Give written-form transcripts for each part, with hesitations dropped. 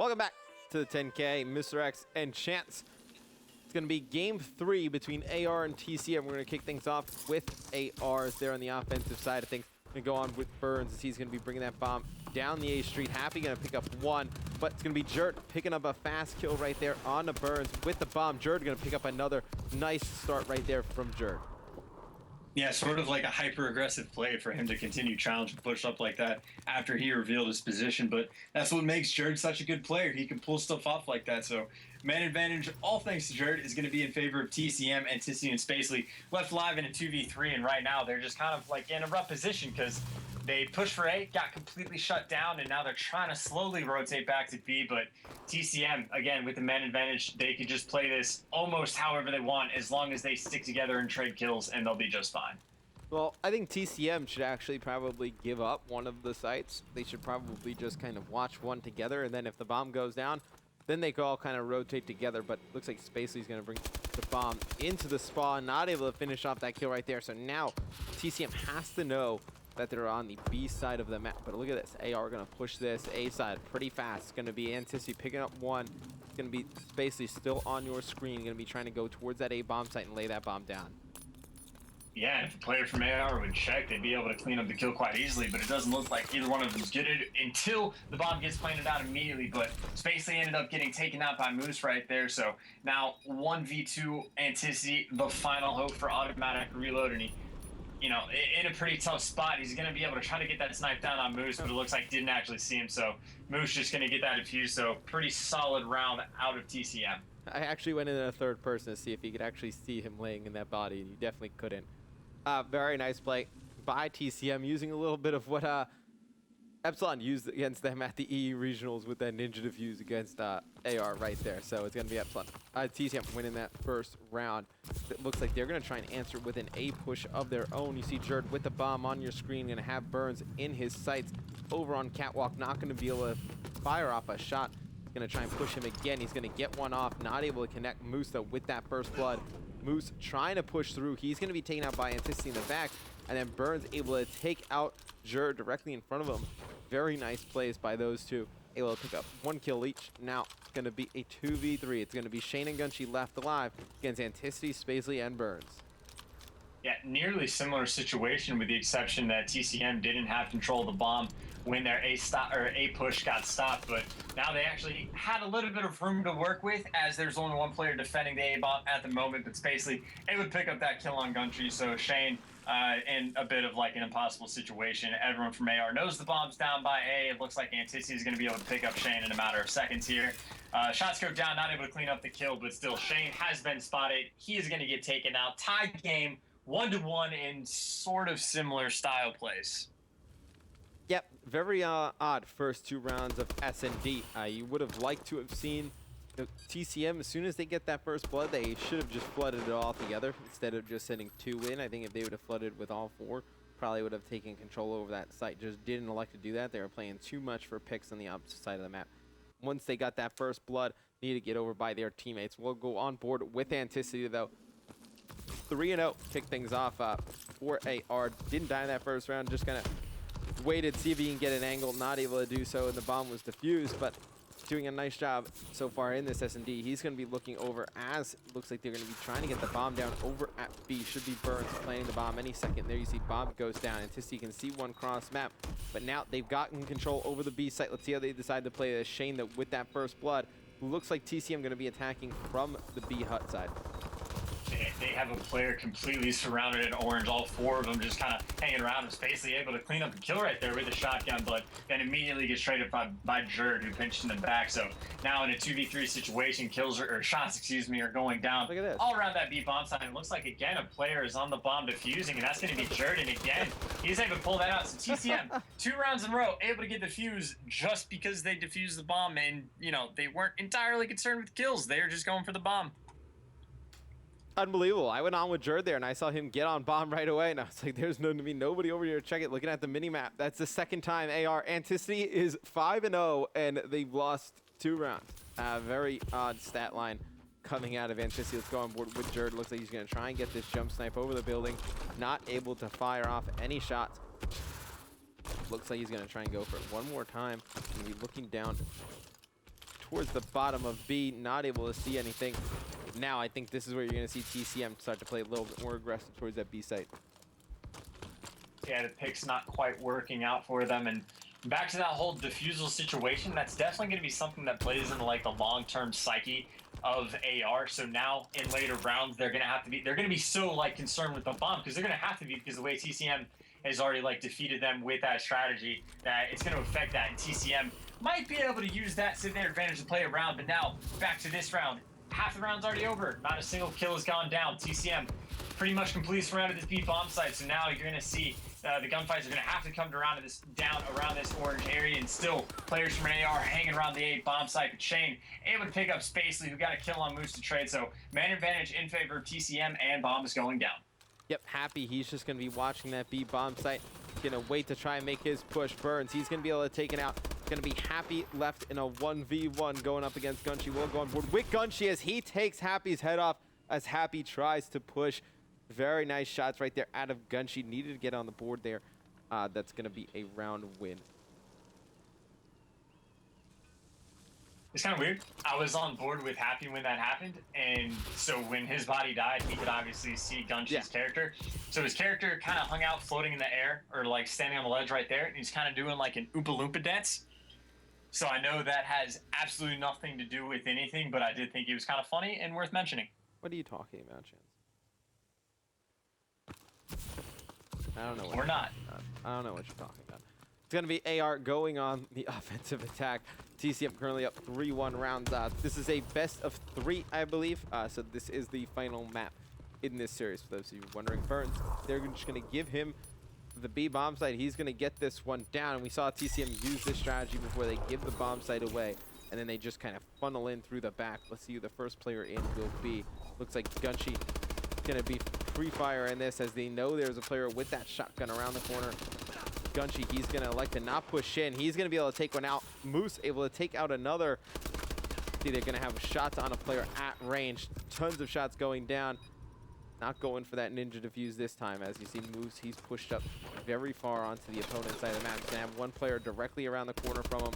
Welcome back to the 10K, Mr. X and Chance. It's going to be game 3 between AR and TCM. We're going to kick things off with ARs there on the offensive side of things. Going to go on with Burns as he's going to be bringing that bomb down the A street. Happy going to pick up one, but it's going to be Jert picking up a fast kill right there on the Burns with the bomb. Jert going to pick up another nice start right there from Jert. Yeah, sort of like a hyper-aggressive play for him to continue challenge and push up like that after he revealed his position. But that's what makes Jerd such a good player. He can pull stuff off like that. So man advantage, all thanks to Jerd, is going to be in favor of TCM and TCM Spacely. Left live in a 2v3, and right now they're just kind of like in a rough position because they pushed for A, got completely shut down, and now they're trying to slowly rotate back to B. But TCM, again, with the man advantage, they could just play this almost however they want as long as they stick together and trade kills, and they'll be just fine. Well, I think TCM should actually probably give up one of the sites. They should probably just kind of watch one together, and then if the bomb goes down, then they could all kind of rotate together. But looks like Spacely's going to bring the bomb into the spawn, not able to finish off that kill right there. So now TCM has to know that they're on the B side of the map. But look at this. AR going to push this A side pretty fast. It's going to be Antici picking up one. It's going to be Spacely still on your screen. Going to be trying to go towards that A bomb site and lay that bomb down. Yeah, if a player from AR would check, they'd be able to clean up the kill quite easily, but it doesn't look like either one of them's good at it until the bomb gets planted out immediately. But Spacely ended up getting taken out by Moose right there, so now 1v2 Antici, the final hope for automatic reload, and he, you know, in a pretty tough spot. He's going to be able to try to get that snipe down on Moose, but it looks like didn't actually see him, so Moose just going to get that defused, so pretty solid round out of TCM. I actually went in a third person to see if he could actually see him laying in that body, and you definitely couldn't. Very nice play by TCM, using a little bit of what Epsilon used against them at the EU regionals with that ninja defuse against AR right there. So it's going to be Epsilon. TCM winning that first round. It looks like they're going to try and answer with an A push of their own. You see Jerd with the bomb on your screen, going to have Burns in his sights over on Catwalk, not going to be able to fire off a shot. Going to try and push him again. He's going to get one off, not able to connect Moose though with that first blood. Moose trying to push through. He's going to be taken out by Antici in the back, and then Burns able to take out Jerd directly in front of him. Very nice plays by those two. Able to pick up one kill each. Now it's going to be a 2v3. It's going to be Shane and Gunchi left alive against Antici, Spacely, and Burns. Yeah, nearly similar situation with the exception that TCM didn't have control of the bomb when their A push got stopped, but now they actually had a little bit of room to work with as there's only one player defending the A bomb at the moment, but Spacely able to pick up that kill on Guntree. So Shane in a bit of like an impossible situation. Everyone from AR knows the bomb's down by A. It looks like Antici is going to be able to pick up Shane in a matter of seconds here. Shot scope down, not able to clean up the kill, but still Shane has been spotted. He is going to get taken out. Tied game, 1-1 in sort of similar style plays. Yep, very odd first 2 rounds of S&D. You would have liked to have seen TCM, as soon as they get that first blood, they should have just flooded it all together instead of just sending 2 in. I think if they would have flooded with all 4, probably would have taken control over that site. Just didn't elect to do that. They were playing too much for picks on the opposite side of the map. Once they got that first blood, needed to get over by their teammates. We'll go on board with Antici, though. 3-0, kick things off for AR. Didn't die in that first round, just kind of waited, see if he can get an angle, not able to do so, and the bomb was defused, but doing a nice job so far in this S&D. He's going to be looking over as it looks like they're going to be trying to get the bomb down over at B. Should be Burns planting the bomb any second. There you see bomb goes down. Antici can see one cross map, but now they've gotten control over the B site. Let's see how they decide to play this. Shane that with that first blood. Looks like TCM going to be attacking from the B hut side. They have a player completely surrounded in orange, all 4 of them just kind of hanging around and Spacely able to clean up the kill right there with the shotgun, but then immediately gets traded by Jerd, who pinched in the back. So now in a 2v3 situation, kills or shots, excuse me, are going down Look at this. all around that B bomb site. It looks like, again, a player is on the bomb defusing, and that's going to be Jerd, and again, he's able to pull that out. So TCM, 2 rounds in a row, able to get the fuse just because they defused the bomb, and, you know, they weren't entirely concerned with kills. They were just going for the bomb. Unbelievable. I went on with Jerd there, and I saw him get on bomb right away, and I was like, there's no to be nobody over here to check it. Looking at the mini-map, that's the second time AR. Antici is 5-0, and they've lost 2 rounds. Very odd stat line coming out of Antici. Let's go on board with Jerd. Looks like he's going to try and get this jump snipe over the building. Not able to fire off any shots. Looks like he's going to try and go for it one more time. Going to be looking down towards the bottom of B, not able to see anything. Now I think this is where you're going to see TCM start to play a little bit more aggressive towards that B site. Yeah, the pick's not quite working out for them. And back to that whole defusal situation, that's definitely going to be something that plays into like the long-term psyche of AR. So now in later rounds, they're going to be so like concerned with the bomb, because they're going to have to be, because the way TCM has already like defeated them with that strategy, that it's going to affect that. And TCM might be able to use that to their advantage to play around. But now back to this round, half the round's already over. Not a single kill has gone down. TCM pretty much completely surrounded this B bomb site. So now you're going to see the gunfights are going to have to come around this orange area, and still players from AR hanging around the A bomb site. But Shane able to pick up Spacely, who got a kill on Moose to trade. So man advantage in favor of TCM, and bomb is going down. Yep, Happy, he's just going to be watching that B bomb site. Going to wait to try and make his push. Burns, he's going to be able to take it out. Going to be Happy left in a 1v1 going up against Gunshi. Will go on board with Gunshi as he takes Happy's head off as Happy tries to push. Very nice shots right there out of Gunshi. Needed to get on the board there. That's going to be a round win. It's kind of weird. I was on board with Happy when that happened, and so when his body died, he could obviously see Gunshi's character. So his character kind of hung out floating in the air, or like standing on the ledge right there, and he's kind of doing like an Oompa Loompa dance. So I know that has absolutely nothing to do with anything, but I did think it was kind of funny and worth mentioning. What are you talking about, Chance? I don't know. Or not. I don't know what you're talking about. It's going to be AR going on the offensive attack. TCM currently up 3-1 rounds. This is a best of 3, I believe. So this is the final map in this series. For those of you wondering, Burns, they're just going to give him the B bomb site. He's going to get this one down. And we saw TCM use this strategy before they give the bomb site away. And then they just kind of funnel in through the back. Let's see who the first player in will be. Looks like Gunshi going to be free fire in this, as they know there's a player with that shotgun around the corner. Gunshi, he's going to elect to not push in. He's going to be able to take one out. Moose able to take out another. See, they're going to have shots on a player at range. Tons of shots going down. Not going for that ninja defuse this time. As you see Moose, he's pushed up very far onto the opponent's side of the map. He's going to have one player directly around the corner from him.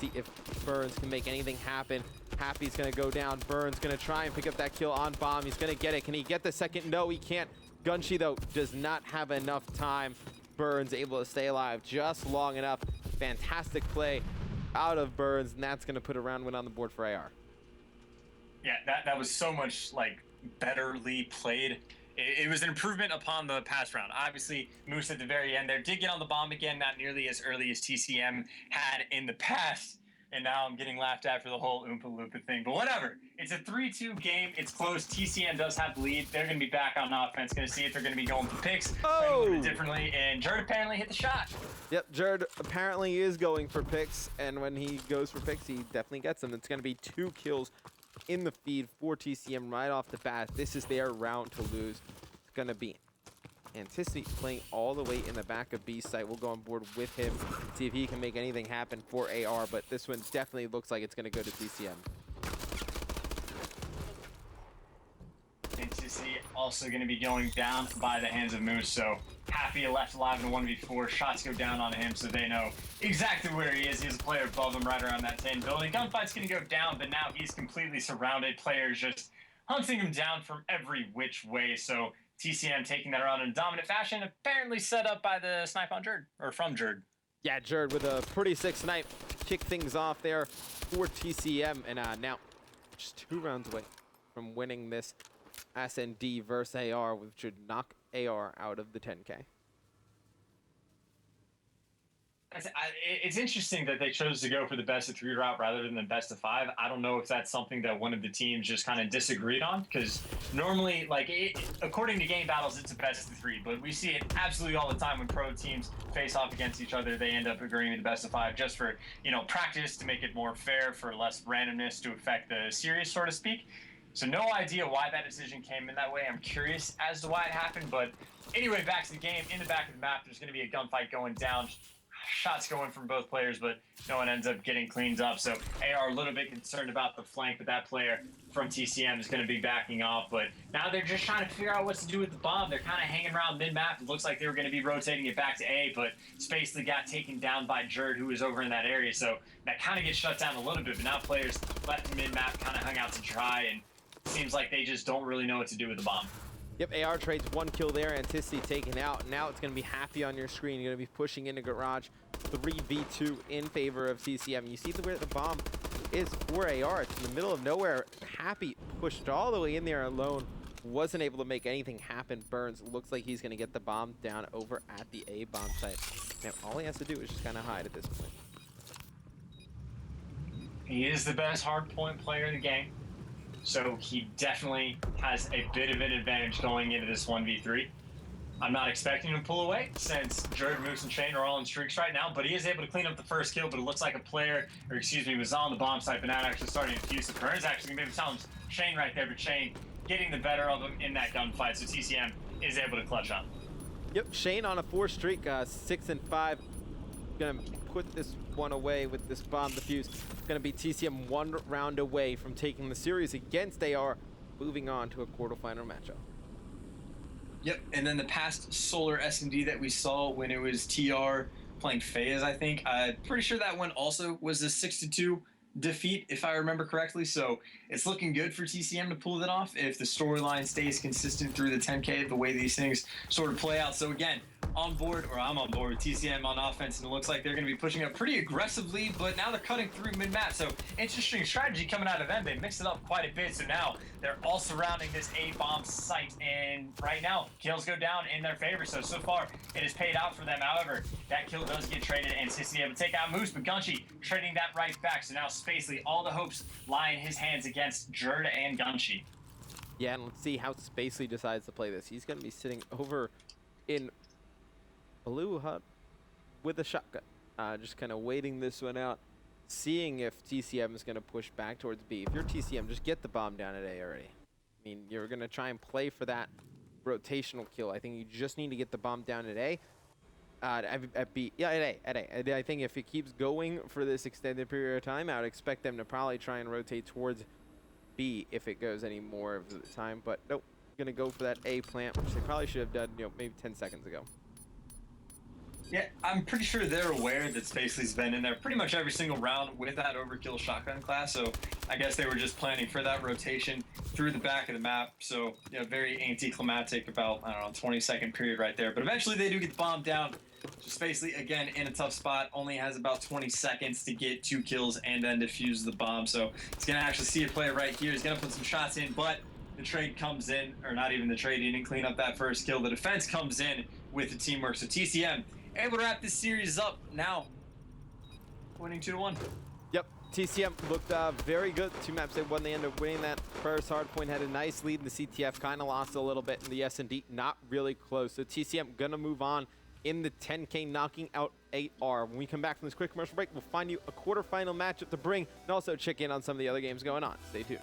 See if Burns can make anything happen. Happy's going to go down. Burns going to try and pick up that kill on bomb. He's going to get it. Can he get the second? No, he can't. Gunshi, though, does not have enough time. Burns able to stay alive just long enough. Fantastic play out of Burns, and that's going to put a round win on the board for AR. Yeah, that was so much like betterly played. It was an improvement upon the past round. Obviously, Moose at the very end there did get on the bomb again, not nearly as early as TCM had in the past. And now I'm getting laughed at for the whole Oompa Loompa thing. But whatever. It's a 3-2 game. It's close. TCM does have the lead. They're going to be back on offense. Going to see if they're going to be going for picks. Playing a little bit differently. And Jerd apparently hit the shot. Yep, Jerd apparently is going for picks. And when he goes for picks, he definitely gets them. It's going to be 2 kills in the feed for TCM right off the bat. This is their round to lose. It's going to be Anticipate playing all the way in the back of B site. We'll go on board with him, see if he can make anything happen for AR, but this one definitely looks like it's going to go to TCM. Anticipate also going to be going down by the hands of Moose, so Happy left alive in a 1v4. Shots go down on him, so they know exactly where he is. He's a player above him right around that 10 building. Gunfight's going to go down, but now he's completely surrounded. Players just hunting him down from every which way, so TCM taking that around in a dominant fashion, apparently set up by the snipe on Jerd, or from Jerd. Yeah, Jerd with a pretty sick snipe. Kick things off there for TCM, and now just 2 rounds away from winning this S&D versus AR, which should knock AR out of the 10K. It's interesting that they chose to go for the best of 3 route rather than the best of 5. I don't know if that's something that one of the teams just kind of disagreed on, because normally, according to game battles, it's a best of 3, but we see it absolutely all the time when pro teams face off against each other. They end up agreeing to the best of 5 just for, practice, to make it more fair, for less randomness to affect the series, so to speak. So no idea why that decision came in that way. I'm curious as to why it happened, but anyway, back to the game. In the back of the map, there's going to be a gunfight going down. shots going from both players, but no one ends up getting cleaned up. So AR a little bit concerned about the flank, but that player from TCM is going to be backing off. But now they're just trying to figure out what to do with the bomb. They're kind of hanging around mid-map. It looks like they were going to be rotating it back to A, but Spacely got taken down by Jerd, who was over in that area. So that kind of gets shut down a little bit, but now players left mid-map kind of hung out to dry, and it seems like they just don't really know what to do with the bomb. Yep, AR trades 1 kill there, Anticity taken out. Now it's going to be Happy on your screen. You're going to be pushing into Garage 3v2 in favor of TCM. You see where the bomb is for AR. It's in the middle of nowhere. Happy pushed all the way in there alone. Wasn't able to make anything happen. Burns looks like he's going to get the bomb down over at the A bomb site. Now all he has to do is just kind of hide at this point. He is the best hardpoint player in the game, so he definitely has a bit of an advantage going into this 1v3. I'm not expecting him to pull away since Jerd, Moose, and Shane are all in streaks right now, but he is able to clean up the first kill, but it looks like a player, or excuse me, was on the bomb site, but not actually starting to fuse. The Burns actually going to be able to challenge Shane right there, but Shane getting the better of him in that gunfight, so TCM is able to clutch up. Yep, Shane on a 4 streak, 6 and 5. Gonna put this one away with this bomb defuse. Gonna be TCM 1 round away from taking the series against AR, moving on to a quarterfinal matchup. Yep, and then the past Solar S&D that we saw when it was TR playing FaZe, I think, I'm pretty sure that one also was a 6-2 defeat, if I remember correctly. So it's looking good for TCM to pull that off if the storyline stays consistent through the 10K, the way these things sort of play out. So again, on board, or I'm on board with TCM on offense, and it looks like they're going to be pushing up pretty aggressively, but now they're cutting through mid-map. So interesting strategy coming out of them. They mixed it up quite a bit, so now they're all surrounding this A-bomb site, and right now, kills go down in their favor. So far, it has paid out for them. However, that kill does get traded, and Sissy able to take out Moose, but Gunchi trading that right back. So now Spacely, all the hopes lie in his hands against Jerd and Gunchi. Yeah, and let's see how Spacely decides to play this. He's going to be sitting over in Blue Hut with a shotgun, just kind of waiting this one out, seeing if TCM is going to push back towards B. If you're TCM, just get the bomb down at A already. I mean, you're going to try and play for that rotational kill. I think you just need to get the bomb down at A. At B, yeah, at A. I think if it keeps going for this extended period of time, I would expect them to probably try and rotate towards B if it goes any more of the time. But nope, going to go for that A plant, which they probably should have done, maybe 10 seconds ago. Yeah, I'm pretty sure they're aware that Spacely's been in there pretty much every single round with that overkill shotgun class, so I guess they were just planning for that rotation through the back of the map. So, very anticlimactic about, 20-second period right there. But eventually they do get the bomb down. Just Spacely, again, in a tough spot, only has about 20 seconds to get 2 kills and then defuse the bomb. So he's going to actually see a play right here. He's going to put some shots in, but the trade comes in, or not even the trade, he didn't clean up that first kill. The defense comes in with the teamwork. So TCM able to wrap this series up now, winning 2-1. Yep, TCM looked very good. 2 maps they won, they ended up winning that first hardpoint, had a nice lead in the CTF, kind of lost a little bit in the S&D, not really close. So TCM gonna move on in the 10K, knocking out AR. When we come back from this quick commercial break, we'll find you a quarterfinal matchup to bring, and also check in on some of the other games going on. Stay tuned.